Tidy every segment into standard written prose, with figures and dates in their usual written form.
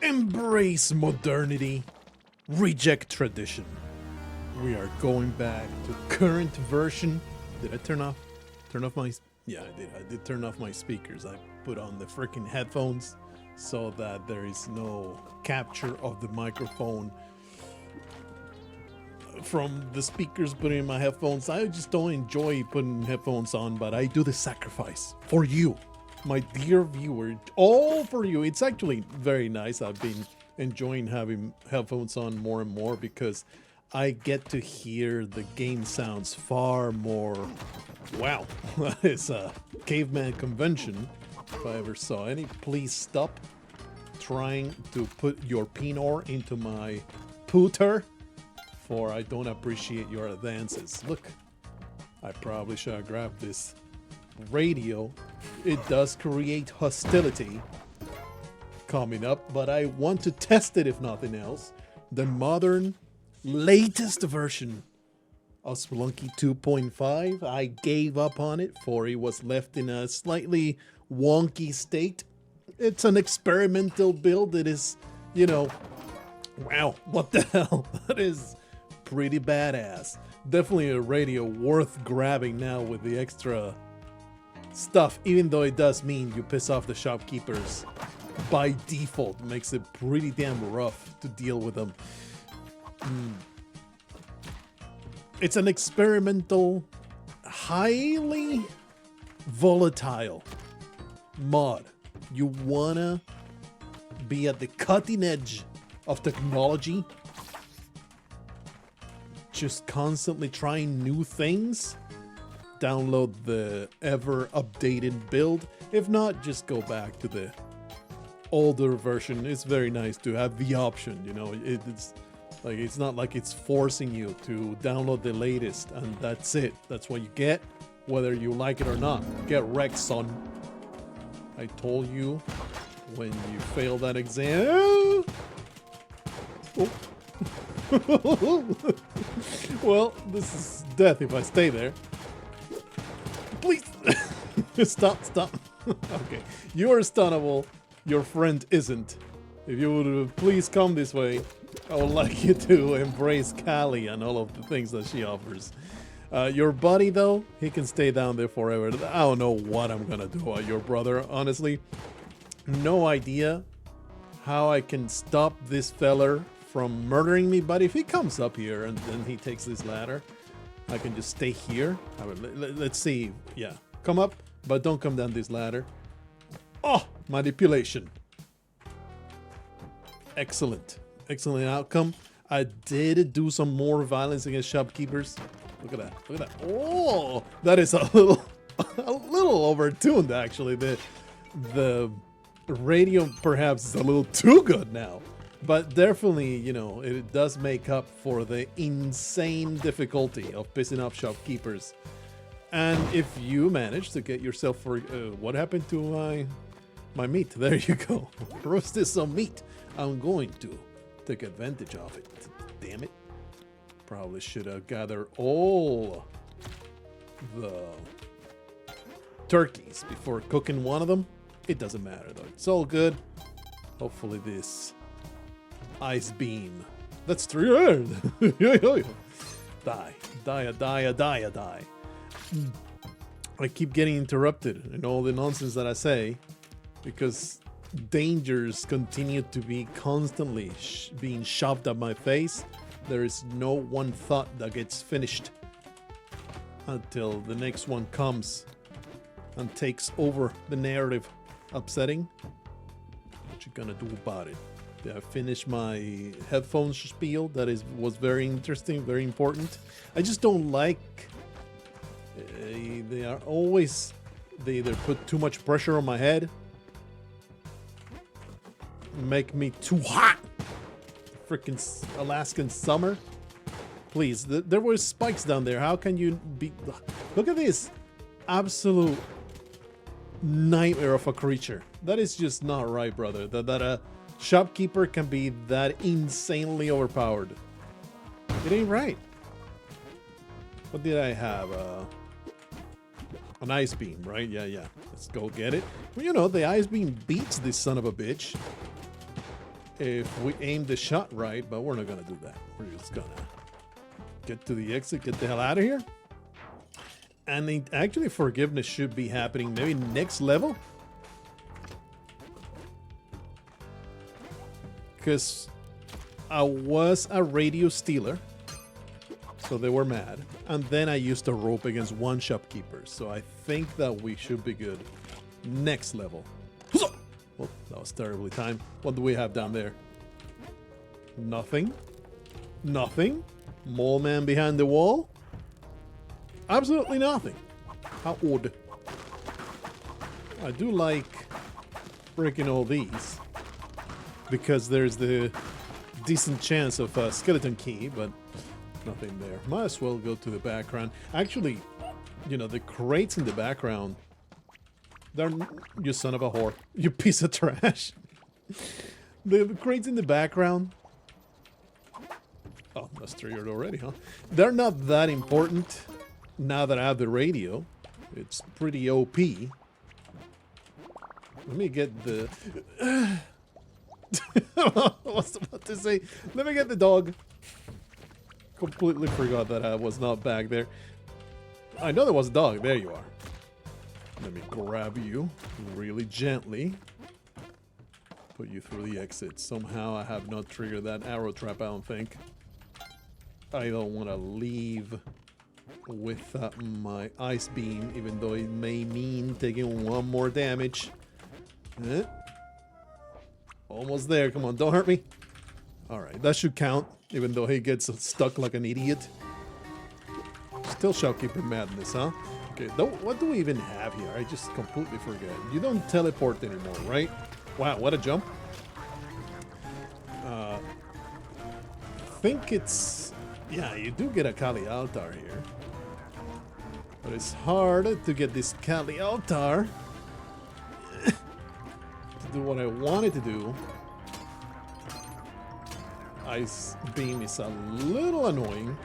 Embrace modernity. Reject tradition. We are going back to current version. Did I turn off my... Yeah, I did. I did turn off my speakers. I put on the freaking headphones so that there is no capture of the microphone from the speakers putting in my headphones. I just don't enjoy putting headphones on, but I do the sacrifice for you, my dear viewer, all for you. It's actually very nice. I've been enjoying having headphones on more and more because I get to hear the game sounds far more. Wow, that is a caveman convention if I ever saw any. Please stop trying to put your pinor into my pooter, for I don't appreciate your advances. Look, I probably should have grabbed this radio. It does create hostility coming up, but I want to test it if nothing else. The modern, latest version of Spelunky 2.5. I gave up on it, for it was left in a slightly wonky state. It's an experimental build. It is, you know, wow, what the hell? That is pretty badass. Definitely a radio worth grabbing now with the extra stuff, even though it does mean you piss off the shopkeepers by default. It makes it pretty damn rough to deal with them. It's an experimental, highly volatile mod. You wanna be at the cutting edge of technology, just constantly trying new things. Download the ever updated build. If not, just go back to the older version. It's very nice to have the option, you know. It's like, it's not like it's forcing you to download the latest and that's it. That's what you get, whether you like it or not. Get wrecked, son. I told you when you fail that exam. Oh. Well, this is death if I stay there. Please. Stop. Okay. You are stunnable. Your friend isn't. If you would please come this way, I would like you to embrace Callie and all of the things that she offers. Your buddy, though, he can stay down there forever. I don't know what I'm gonna do. Your brother, honestly, no idea how I can stop this feller from murdering me. But if he comes up here and then he takes this ladder, I can just stay here. Let's see. Yeah, come up, but don't come down this ladder. Oh, manipulation. Excellent. Excellent outcome. I did do some more violence against shopkeepers. Look at that. Look at that. Oh, that is a little overtuned, actually. The radio perhaps is a little too good now. But definitely, you know, it does make up for the insane difficulty of pissing off shopkeepers. And if you manage to get yourself for... what happened to my meat? There you go. Roasted some meat. I'm going to take advantage of it. Damn it. Probably should have gathered all the turkeys before cooking one of them. It doesn't matter, though. It's all good. Hopefully this ice beam. That's 3 Die. I keep getting interrupted in all the nonsense that I say because dangers continue to be constantly being shoved at my face. There is no one thought that gets finished until the next one comes and takes over the narrative. Upsetting. What you gonna do about it? Did I finish my headphones spiel? That was very interesting, very important. I just don't like... they are always... They either put too much pressure on my head, make me too hot. Freaking Alaskan summer. Please, there were spikes down there. How can you be... Look at this. Absolute nightmare of a creature. That is just not right, brother. That a shopkeeper can be that insanely overpowered. It ain't right. What did I have? An ice beam, right? Yeah. Let's go get it. Well, you know, the ice beam beats this son of a bitch. if we aim the shot right, but we're not gonna do that. We're just gonna get to the exit, get the hell out of here. And actually, forgiveness should be happening maybe next level. Because I was a radio stealer, so they were mad. And then I used a rope against one shopkeeper, so I think that we should be good. Next level. Oh, that was terribly timed. What do we have down there? Nothing. Nothing. Mole man behind the wall. Absolutely nothing. How odd. I do like breaking all these because there's the decent chance of a skeleton key, but nothing there. Might as well go to the background. Actually, you know, the crates in the background, they're... You son of a whore. You piece of trash. The crates in the background... Oh, that's triggered already, huh? They're not that important now that I have the radio. It's pretty OP. Let me get the... I was about to say, let me get the dog. Completely forgot that I was not back there. I know there was a dog. There you are. Let me grab you really gently. Put you through the exit. Somehow I have not triggered that arrow trap, I don't think. I don't want to leave with my ice beam, even though it may mean taking one more damage. Almost there. Come on, don't hurt me. Alright, that should count, even though he gets stuck like an idiot. Still Shopkeeper madness, huh? Okay, what do we even have here? I just completely forget. You don't teleport anymore, right? Wow, what a jump. I think it's... Yeah, you do get a Kali Altar here. But it's hard to get this Kali Altar to do what I wanted to do. Ice beam is a little annoying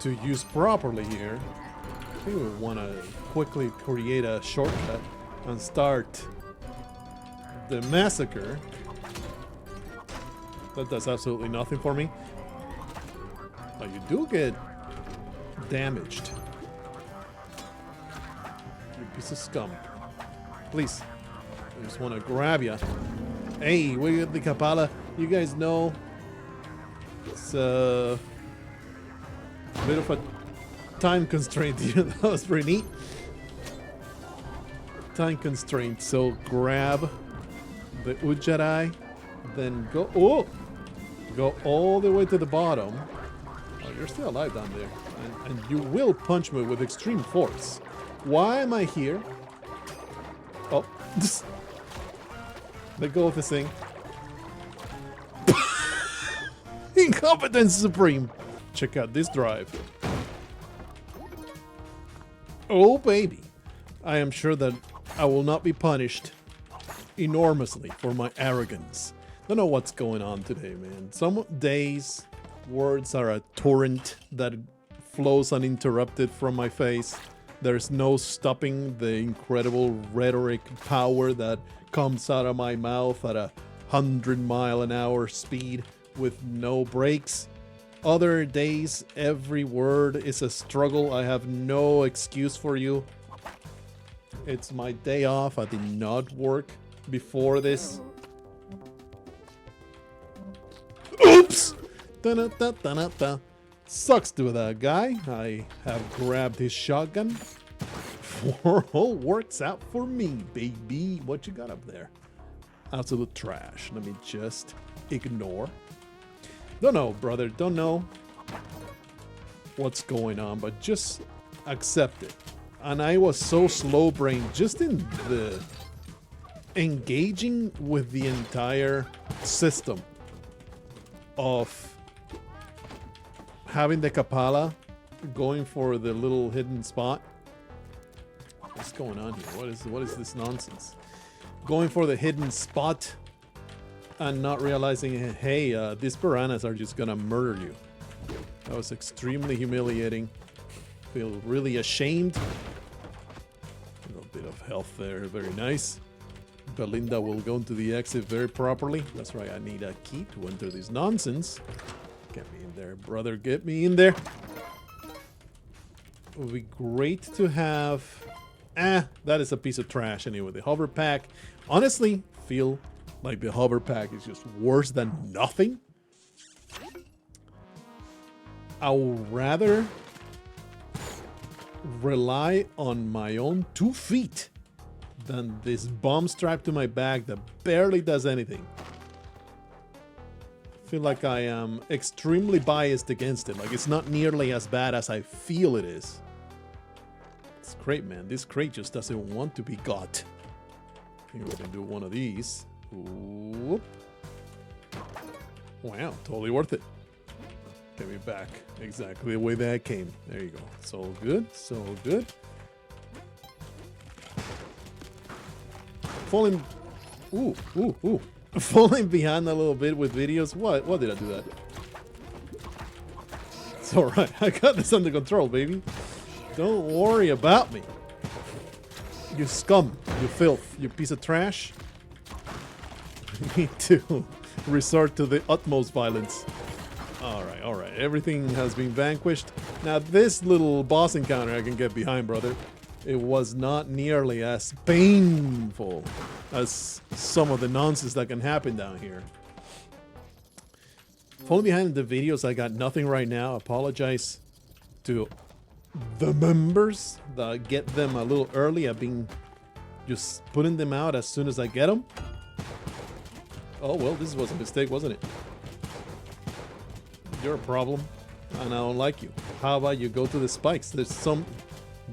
to use properly here. I think we want to quickly create a shortcut and start the massacre. That does absolutely nothing for me. Oh, you do get damaged. You piece of scum. Please. I just want to grab you. Hey, we got the Kapala. You guys know it's a bit of a time constraint here. That was pretty neat. Time constraint. So grab the Ujjarai, then go. Oh! Go all the way to the bottom. Oh, you're still alive down there. And you will punch me with extreme force. Why am I here? Oh. Let go of this thing. Incompetence supreme. Check out this drive. Oh, baby. I am sure that I will not be punished enormously for my arrogance. Don't know what's going on today, man. Some days, words are a torrent that flows uninterrupted from my face. There's no stopping the incredible rhetoric power that comes out of my mouth at 100-mile-an-hour speed with no breaks. Other days, every word is a struggle. I have no excuse for you. It's my day off. I did not work before this. Oops! Da-da-da-da-da-da. Sucks to that guy. I have grabbed his shotgun. All works out for me, baby. What you got up there? Absolute trash. Let me just ignore. Don't know, brother. Don't know what's going on, but just accept it. And I was so slow-brained just in the engaging with the entire system of having the Kapala going for the little hidden spot. What's going on here? What is this nonsense? Going for the hidden spot and not realizing, hey, these piranhas are just gonna murder you. That was extremely humiliating. Feel really ashamed. A little bit of health there, very nice. Belinda will go into the exit very properly. That's right, I need a key to enter this nonsense. Get me in there, brother. Get me in there. It would be great to have... that is a piece of trash anyway. The hover pack. Honestly, feel like the hover pack is just worse than nothing. I would rather rely on my own 2 feet than this bomb strapped to my back that barely does anything. I feel like I am extremely biased against it. Like, it's not nearly as bad as I feel it is. It's great, man. This crate just doesn't want to be got. Here, we can do one of these. Whoop. Wow, totally worth it. Get me back exactly the way that I came. There you go. So good, so good. Falling... Ooh, ooh, ooh. Falling behind a little bit with videos. What did I do that? It's alright. I got this under control, baby. Don't worry about me. You scum. You filth. You piece of trash. You need to resort to the utmost violence. Alright, alright. Everything has been vanquished. Now this little boss encounter I can get behind, brother. It was not nearly as painful as some of the nonsense that can happen down here. Falling behind the videos, I got nothing right now. Apologize to the members that get them a little early. I've been just putting them out as soon as I get them. Oh, well, this was a mistake, wasn't it? You're a problem, and I don't like you. How about you go to the spikes? There's some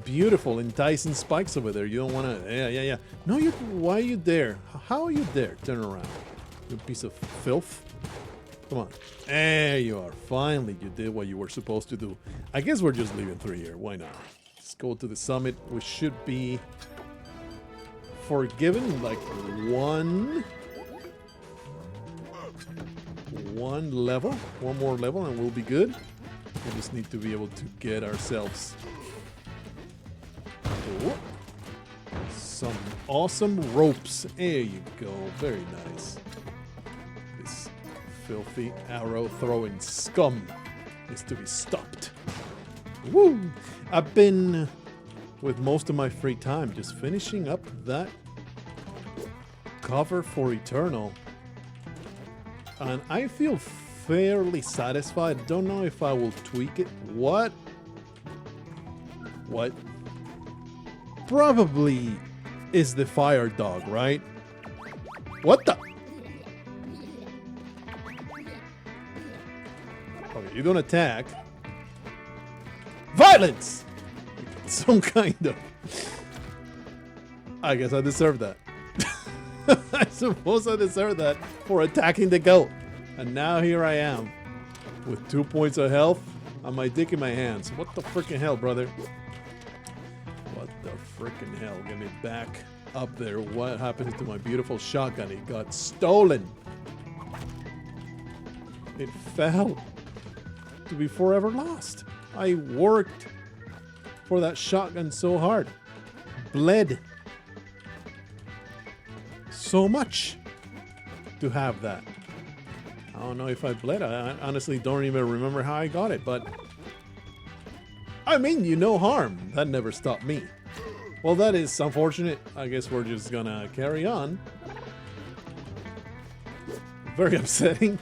beautiful, enticing spikes over there. You don't want to... Yeah. No, you... Why are you there? How are you there? Turn around. You piece of filth. Come on. There you are. Finally, you did what you were supposed to do. I guess we're just leaving through here. Why not? Let's go to the summit. We should be forgiven like one level. One more level and we'll be good. We just need to be able to get ourselves some awesome ropes. There you go. Very nice. This filthy arrow throwing scum is to be stopped. Woo! I've been with most of my free time just finishing up that cover for Eternal, and I feel fairly satisfied. Don't know if I will tweak it. What? Probably is the fire dog, right? What the? Okay, you don't attack. Violence! Some kind of... I guess I deserve that. I suppose I deserve that for attacking the goat. And now here I am with 2 points of health and my dick in my hands. What the freaking hell, brother? What the freaking hell? Get me back up there. What happened to my beautiful shotgun? It got stolen. It fell to be forever lost. I worked for that shotgun so hard. Bled so much to have that. I don't know if I bled. I honestly don't even remember how I got it, but I mean, you no harm. That never stopped me. Well, that is unfortunate. I guess we're just gonna carry on. Very upsetting.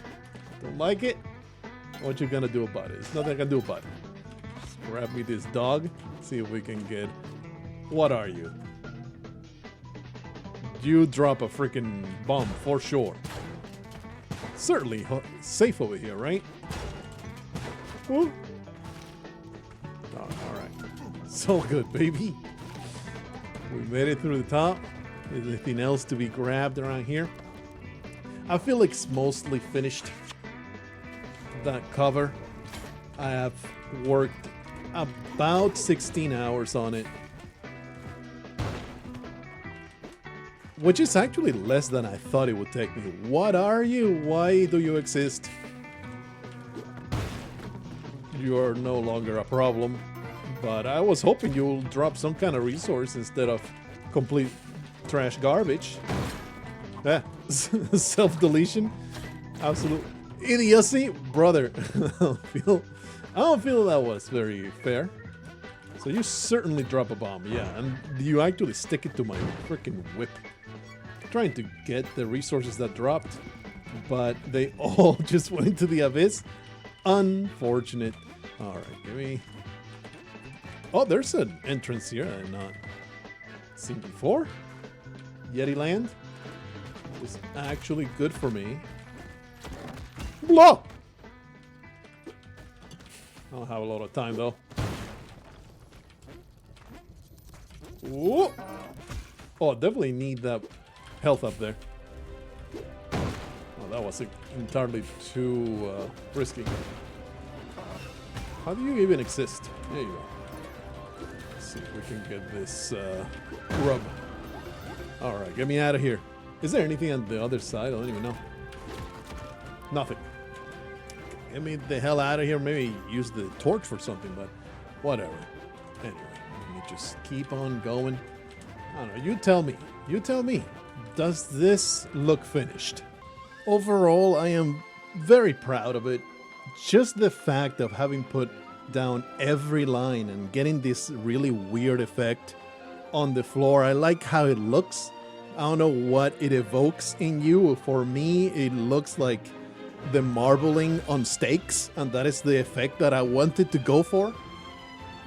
Don't like it. What you gonna do about it? There's nothing I can do about it. Just grab me this dog. See if we can get... What are you? You drop a freaking bomb for sure. Certainly safe over here, right? Ooh. Oh, alright. So good, baby. We made it through the top. Is there anything else to be grabbed around here? I feel like it's mostly finished. That cover. I have worked about 16 hours on it. Which is actually less than I thought it would take me. What are you? Why do you exist? You are no longer a problem. But I was hoping you'll drop some kind of resource instead of complete trash garbage. self-deletion. Absolute idiocy, brother. I don't feel that was very fair. So you certainly drop a bomb, yeah, and you actually stick it to my freaking whip. I'm trying to get the resources that dropped, but they all just went into the abyss. Unfortunate. All right, give me. Oh, there's an entrance here I've not seen before. Yeti Land is actually good for me. Blow! I don't have a lot of time though. Ooh. Oh, definitely need that health up there. Oh, that was entirely too risky. How do you even exist? There you go. Let's see if we can get this rub. Alright, get me out of here. Is there anything on the other side? I don't even know. Nothing. Get me the hell out of here. Maybe use the torch for something, but whatever. Anyway, let me just keep on going. I don't know. You tell me. You tell me. Does this look finished? Overall, I am very proud of it. Just the fact of having put down every line and getting this really weird effect on the floor. I like how it looks. I don't know what it evokes in you. For me, it looks like the marbling on stakes, and that is the effect that I wanted to go for.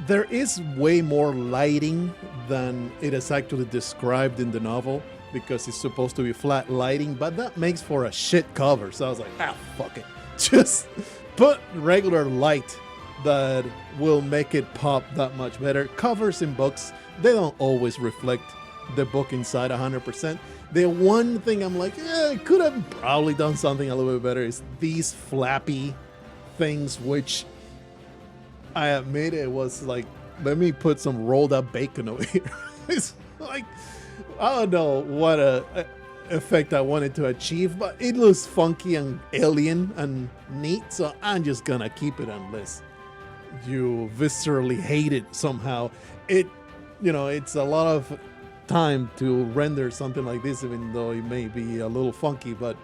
There is way more lighting than it is actually described in the novel, because it's supposed to be flat lighting, but that makes for a shit cover. So I was like, ah, fuck it. Just put regular light that will make it pop that much better. Covers in books, they don't always reflect the book inside 100%. The one thing I'm like, could have probably done something a little bit better is these flappy things, which I admit it was like, let me put some rolled up bacon over here. It's like, I don't know what effect I wanted to achieve, but it looks funky and alien and neat, so I'm just gonna keep it unless you viscerally hate it somehow. It, you know, it's a lot of time to render something like this, even though it may be a little funky, but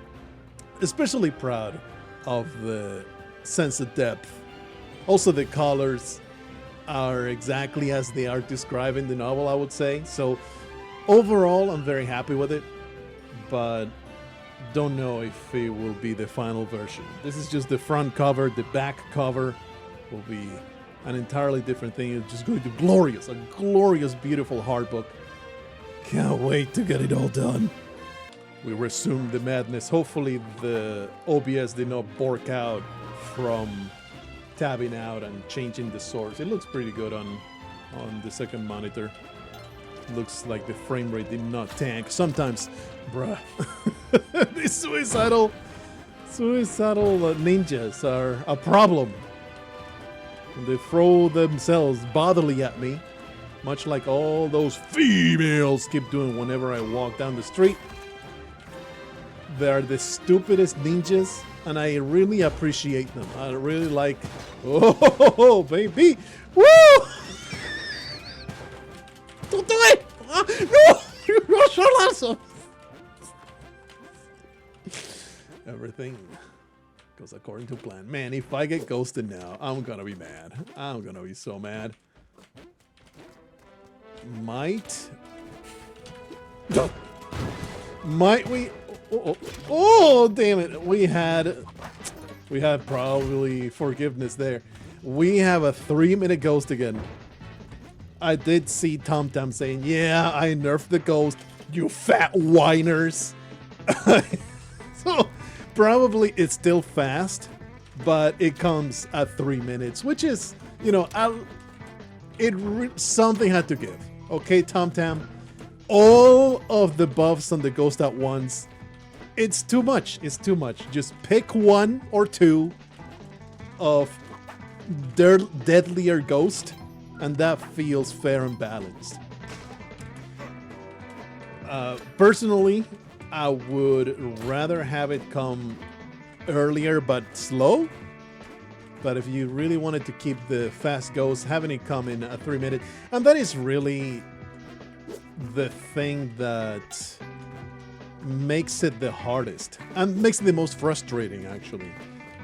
especially proud of the sense of depth. Also, the colors are exactly as they are described in the novel, I would say. So overall, I'm very happy with it, but don't know if it will be the final version. This is just the front cover. The back cover will be an entirely different thing. It's just going to be glorious, a glorious, beautiful hard book. Can't wait to get it all done. We resume the madness. Hopefully the OBS did not bork out from tabbing out and changing the source. It looks pretty good on the second monitor. Looks like the frame rate did not tank. Sometimes, bruh, these suicidal ninjas are a problem. They throw themselves bodily at me, much like all those females keep doing whenever I walk down the street. They are the stupidest ninjas, and I really appreciate them. I really like, oh, baby, woo! Don't do it! No! You're so awesome! Everything goes according to plan. Man, if I get ghosted now, I'm gonna be mad. I'm gonna be so mad. Might we? Oh, damn it! We had probably forgiveness there. We have a 3-minute ghost again. I did see TommTamm saying, "Yeah, I nerfed the ghost, you fat whiners." So probably it's still fast, but it comes at 3 minutes, which is, you know, something had to give. Okay, TommTamm, all of the buffs on the ghost at once, it's too much. It's too much. Just pick 1 or 2 of their deadlier ghost, and that feels fair and balanced. Personally, I would rather have it come earlier but slow. But if you really wanted to keep the fast ghost, having it come in a 3 minute, and that is really the thing that makes it the hardest and makes it the most frustrating, actually,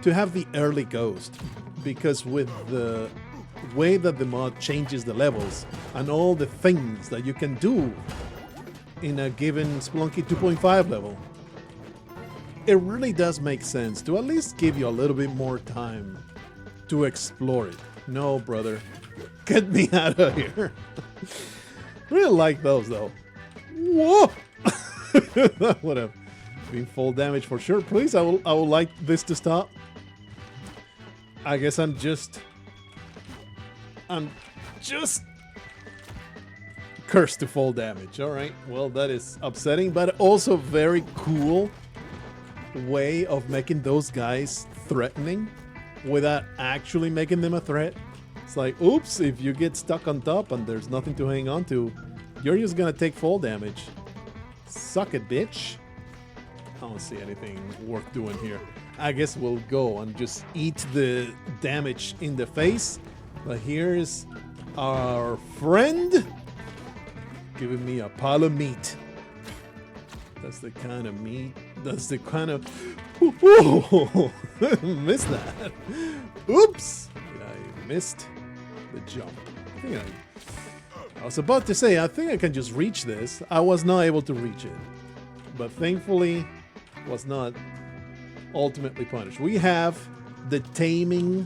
to have the early ghost, because with the way that the mod changes the levels and all the things that you can do in a given Spelunky 2.5 level, it really does make sense to at least give you a little bit more time to explore it. No, brother, get me out of here. Really like those though. Whoa! That would have been full damage for sure. Please, I would like this to stop. I guess I'm just cursed to full damage. All right. Well, that is upsetting, but also very cool way of making those guys threatening without actually making them a threat. It's like, oops, if you get stuck on top and there's nothing to hang on to, you're just gonna take full damage. Suck it, bitch. I don't see anything worth doing here. I guess we'll go and just eat the damage in the face. But here's our friend giving me a pile of meat. That's the kind of meat. That's the kind of... Whoa! Missed that. Oops! I missed the jump. I was about to say, I think I can just reach this. I was not able to reach it. But thankfully, was not ultimately punished. We have the taming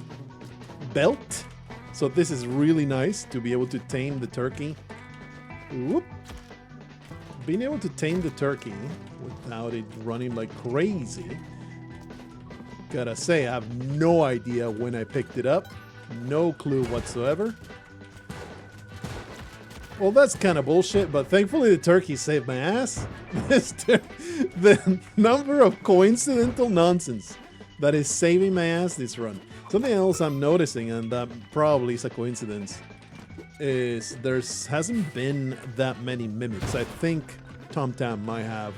belt. So this is really nice to be able to tame the turkey. Whoop. Being able to tame the turkey without it running like crazy. Gotta say, I have no idea when I picked it up. No clue whatsoever. Well, that's kind of bullshit, but thankfully the turkey saved my ass. The number of coincidental nonsense that is saving my ass this run. Something else I'm noticing, and that probably is a coincidence, is hasn't been that many mimics. I think TommTamm might have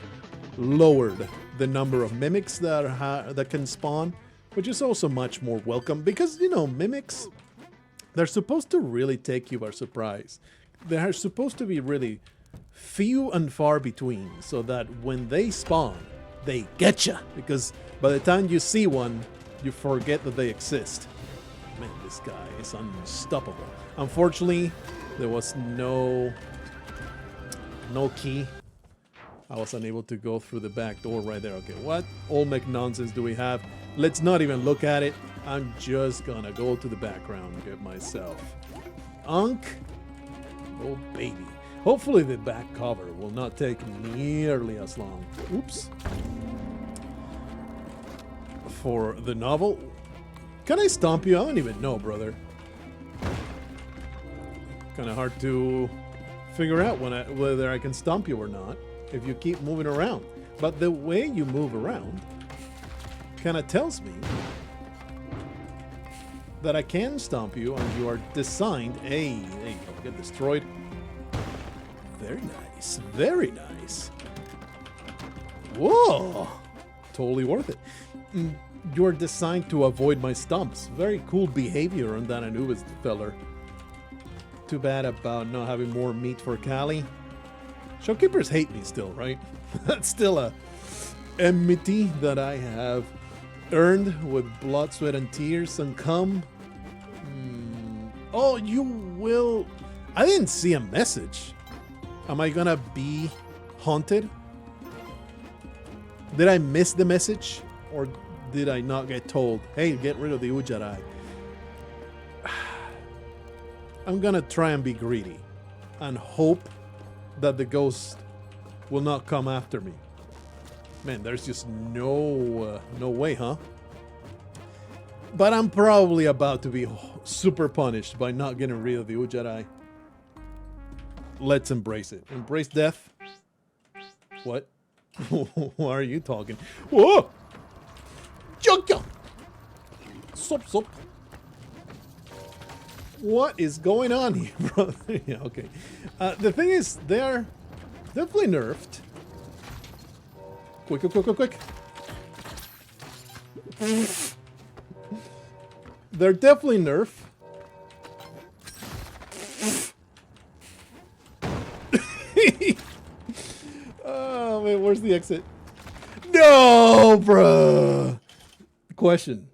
lowered the number of mimics that can spawn, which is also much more welcome because, you know, mimics, they're supposed to really take you by surprise. They are supposed to be really few and far between, so that when they spawn, they get you. Because by the time you see one, you forget that they exist. Man, this guy is unstoppable. Unfortunately, there was no key. I was unable to go through the back door right there. Okay, what Olmec nonsense do we have? Let's not even look at it. I'm just gonna go to the background and get myself Unk. Oh, baby. Hopefully the back cover will not take nearly as long. Oops. For the novel. Can I stomp you? I don't even know, brother. Kind of hard to figure out whether I can stomp you or not if you keep moving around. But the way you move around kind of tells me that I can stomp you and you are designed. Hey, there you go. Get destroyed. Very nice. Very nice. Whoa. Totally worth it. You're designed to avoid my stumps. Very cool behavior on that Anubis feller. Too bad about not having more meat for Callie. Shopkeepers hate me still, right? That's still a enmity that I have earned with blood, sweat, and tears and cum. Oh, you will... I didn't see a message. Am I gonna be haunted? Did I miss the message? Or did I not get told, hey, get rid of the Ujjarai? I'm gonna try and be greedy and hope that the ghost will not come after me. Man, there's just no way, huh? But I'm probably about to be super punished by not getting rid of the Ujjarai. Let's embrace it. Embrace death. What? Why are you talking? Whoa! Junk! Sup, sup. What is going on here, brother? Yeah, okay. The thing is, they're definitely nerfed. Quick, quick, quick, quick, quick. They're definitely nerfed. Oh, man, Where's the exit? No, bruh. Question.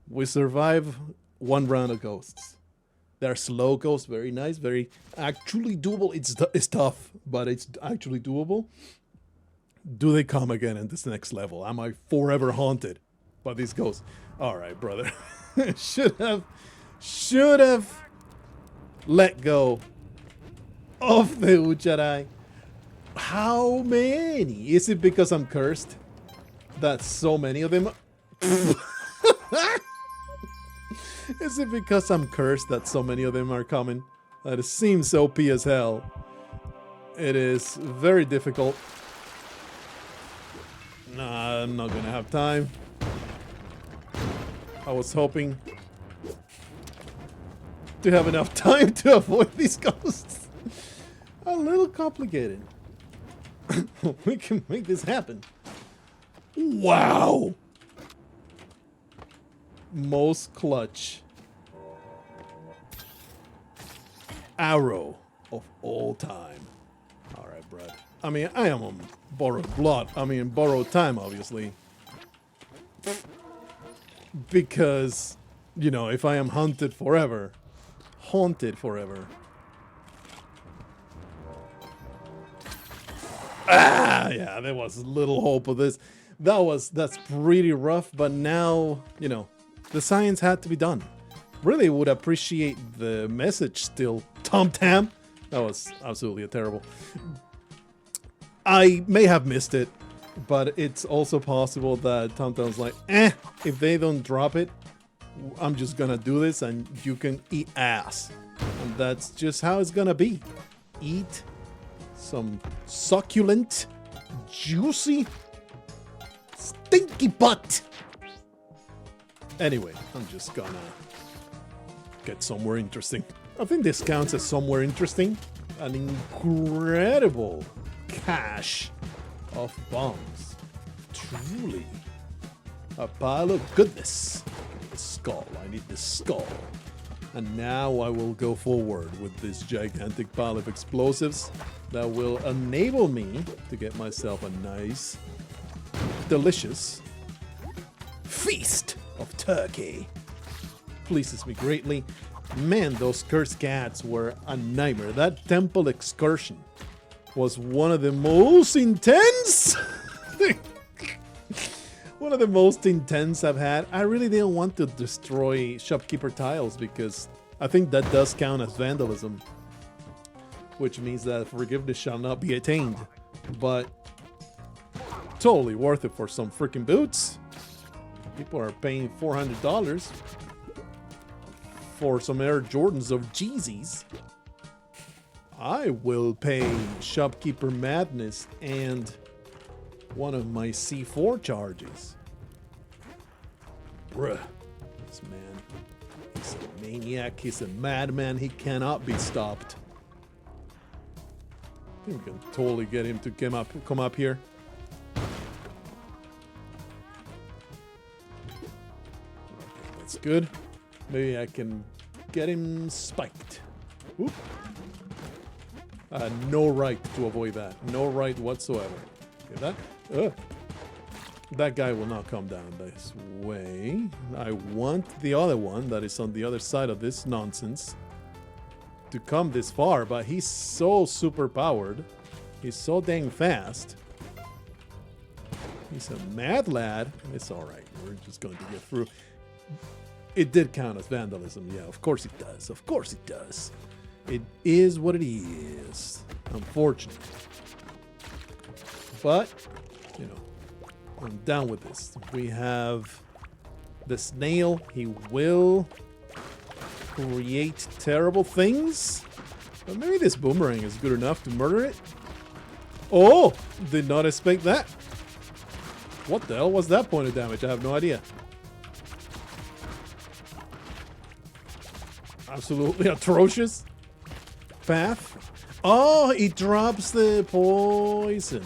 We survive one round of ghosts. They're slow ghosts, very nice, very actually doable. It's tough, but it's actually doable. Do they come again in this next level? Am I forever haunted by these ghosts? All right, brother. should have let go of the Ujjarai. How many? Is it because I'm cursed? That so many of them. Is it because I'm cursed that so many of them are coming? That seems OP as hell. It is very difficult. Nah, I'm not gonna have time. I was hoping to have enough time to avoid these ghosts. A little complicated. We can make this happen. Wow! Most clutch arrow of all time. Alright, Brad. I mean, I am on borrowed blood. I mean, borrowed time, obviously. Because, you know, if I am haunted forever. Ah, yeah, there was little hope of this. That's pretty rough, but now, you know, the science had to be done. Really would appreciate the message still. TommTamm. That was absolutely terrible. I may have missed it, but it's also possible that TommTamm's like, if they don't drop it, I'm just gonna do this and you can eat ass. And that's just how it's gonna be. Eat some succulent, juicy, stinky butt. Anyway, I'm just gonna get somewhere interesting. I think this counts as somewhere interesting. An incredible cache of bombs. Truly. A pile of goodness. The skull. I need the skull. And now I will go forward with this gigantic pile of explosives that will enable me to get myself a nice, delicious feast of turkey. Pleases me greatly. Man, those cursed cats were a nightmare. That temple excursion was one of the most intense. One of the most intense I've had. I really didn't want to destroy Shopkeeper tiles because I think that does count as vandalism, which means that forgiveness shall not be attained. But totally worth it for some freaking boots. People are paying $400 for some Air Jordans of Jeezys. I will pay Shopkeeper Madness and one of my C4 charges. Bruh. This man, he's a maniac, he's a madman, he cannot be stopped. I think we can totally get him to come up here. That's good. Maybe I can get him spiked. Whoop. No right to avoid that. No right whatsoever. Okay, that? That guy will not come down this way. I want the other one that is on the other side of this nonsense to come this far, but he's so super powered. He's so dang fast. He's a mad lad. It's alright. We're just going to get through. It did count as vandalism. Yeah, of course it does. Of course it does. It is what it is. Unfortunate. But, you know, I'm down with this. We have the snail. He will create terrible things. But maybe this boomerang is good enough to murder it. Oh! Did not expect that. What the hell was that point of damage? I have no idea. Absolutely atrocious. Path. Oh, it drops the poison.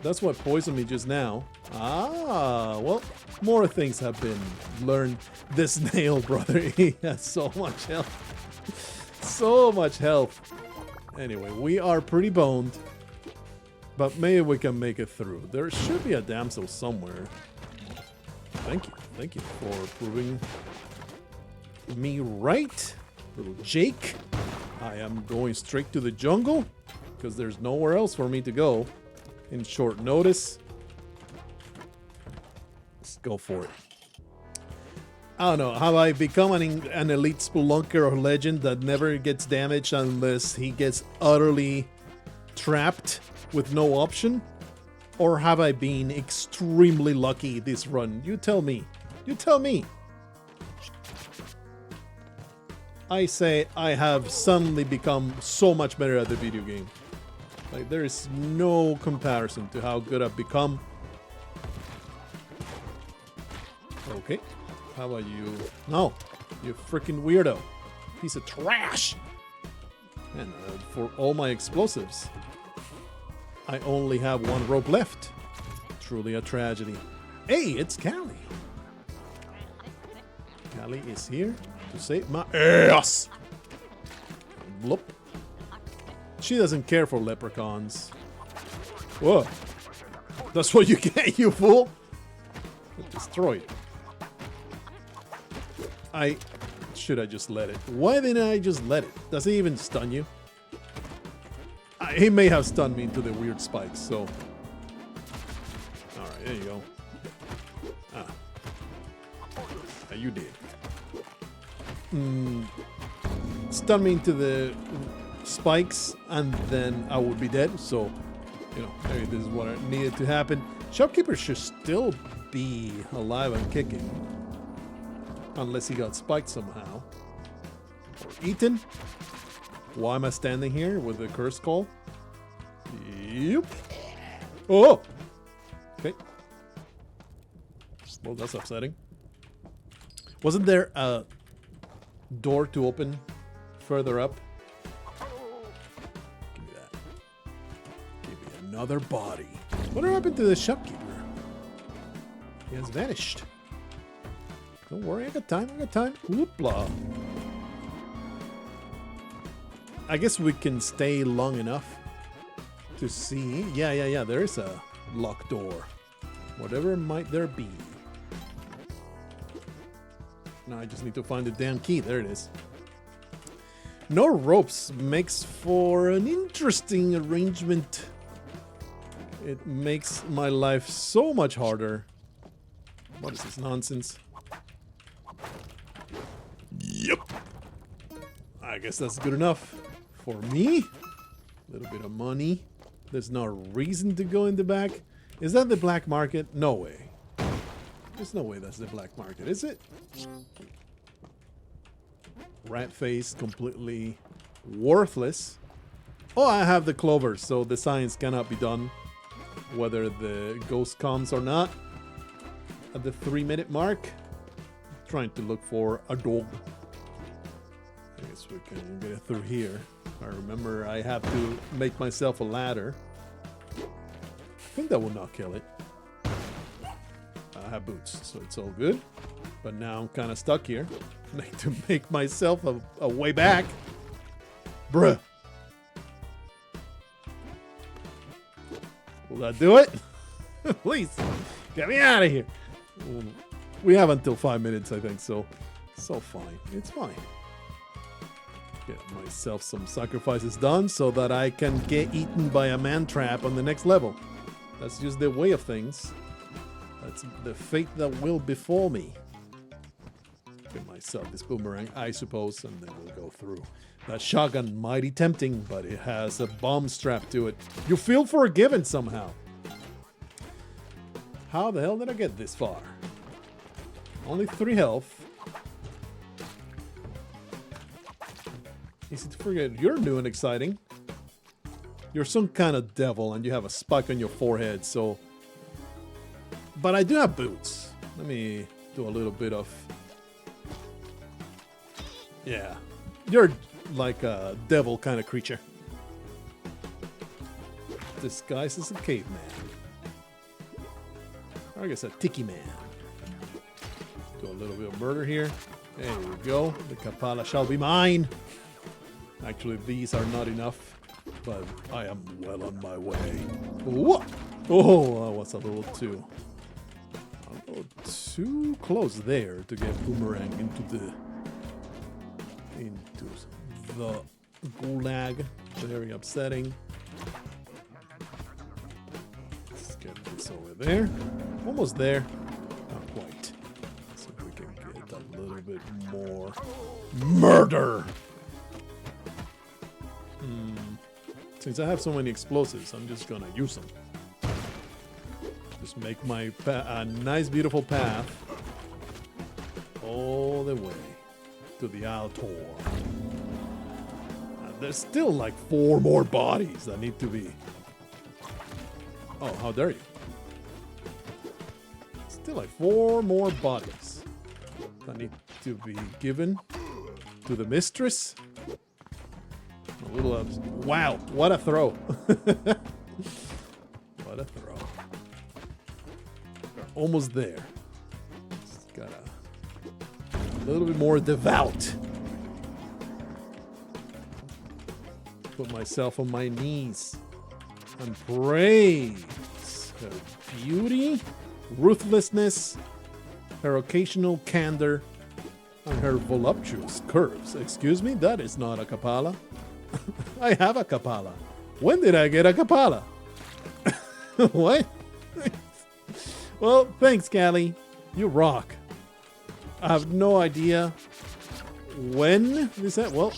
That's what poisoned me just now. Ah, well, more things have been learned. The snail, brother, he has so much health. So much health. Anyway, we are pretty boned. But maybe we can make it through. There should be a damsel somewhere. Thank you. Thank you for proving me right, little Jake. I am going straight to the jungle because there's nowhere else for me to go in short notice. Let's go for it. I don't know. Have I become an elite spelunker or legend that never gets damaged unless he gets utterly trapped with no option? Or have I been extremely lucky this run? You tell me. You tell me. I say I have suddenly become so much better at the video game. Like, there is no comparison to how good I've become. Okay. How about you? No. You freaking weirdo. Piece of trash. And for all my explosives, I only have one rope left. Truly a tragedy. Hey, it's Callie. Callie is here to save my ass. Bloop. She doesn't care for leprechauns. Whoa. That's what you get, you fool. Get destroyed. Should I just let it? Why didn't I just let it? Does he even stun you? He may have stunned me into the weird spikes, so. Alright, there you go. Ah. Yeah, you did. Stun me into the spikes, and then I would be dead, so, you know, maybe this is what needed to happen. Shopkeeper should still be alive and kicking. Unless he got spiked somehow. Or eaten. Why am I standing here with the curse call? Yep. Oh! Okay. Well, that's upsetting. Wasn't there a door to open further up? Give me that. Give me another body. What happened to the shopkeeper? He has vanished. Don't worry, I got time, I got time. Whoopla. I guess we can stay long enough to see. Yeah, there is a locked door. Whatever might there be. Now I just need to find the damn key. There it is. No ropes makes for an interesting arrangement. It makes my life so much harder. What is this nonsense? Yep. I guess that's good enough for me. A little bit of money. There's no reason to go in the back. Is that the black market? No way. There's no way that's the black market, is it? Rat face, completely worthless. Oh, I have the clovers, so the science cannot be done. Whether the ghost comes or not. At the 3-minute mark. Trying to look for a dog. I guess we can get it through here. I remember I have to make myself a ladder. I think that will not kill it. I have boots, so it's all good. But now I'm kind of stuck here. I need to make myself a way back. Bruh. Will that do it? Please, get me out of here. We have until 5 minutes, I think, so fine. It's fine. Get myself some sacrifices done so that I can get eaten by a man trap on the next level. That's just the way of things. That's the fate that will befall me. Get myself this boomerang, I suppose, and then we'll go through. That shotgun, mighty tempting, but it has a bomb strapped to it. You feel forgiven somehow. How the hell did I get this far? Only 3 health. Easy to forget. You're new and exciting. You're some kind of devil and you have a spike on your forehead, so... But I do have boots. Let me do a little bit of... Yeah. You're like a devil kind of creature. Disguised as a caveman. Or I guess a tiki man. Do a little bit of murder here. There we go. The Kapala shall be mine. Actually, these are not enough. but I am well on my way. Whoa! Oh, that was a little too close there to get boomerang into the gulag. Very upsetting. Let's get this over there. Almost there. Not quite. See if we can get a little bit more murder. Since I have so many explosives, I'm just gonna use them. Just make my a nice, beautiful path all the way to the altar. There's still like 4 more bodies that need to be. Oh, how dare you! Still like 4 more bodies that need to be given to the mistress. A little wow, what a throw. What a throw. We're almost there. Just gotta a little bit more devout. Put myself on my knees and praise her beauty, ruthlessness, her occasional candor, and her voluptuous curves. Excuse me, that is not a Kapala. I have a Kapala. When did I get a Kapala? What? Well, thanks, Callie. You rock. I have no idea when this happened. Well,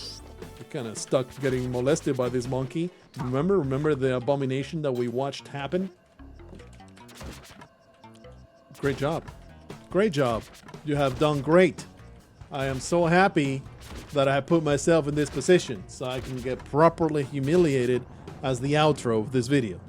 I kind of stuck getting molested by this monkey. Remember the abomination that we watched happen? Great job. Great job. You have done great. I am so happy that I put myself in this position so I can get properly humiliated as the outro of this video.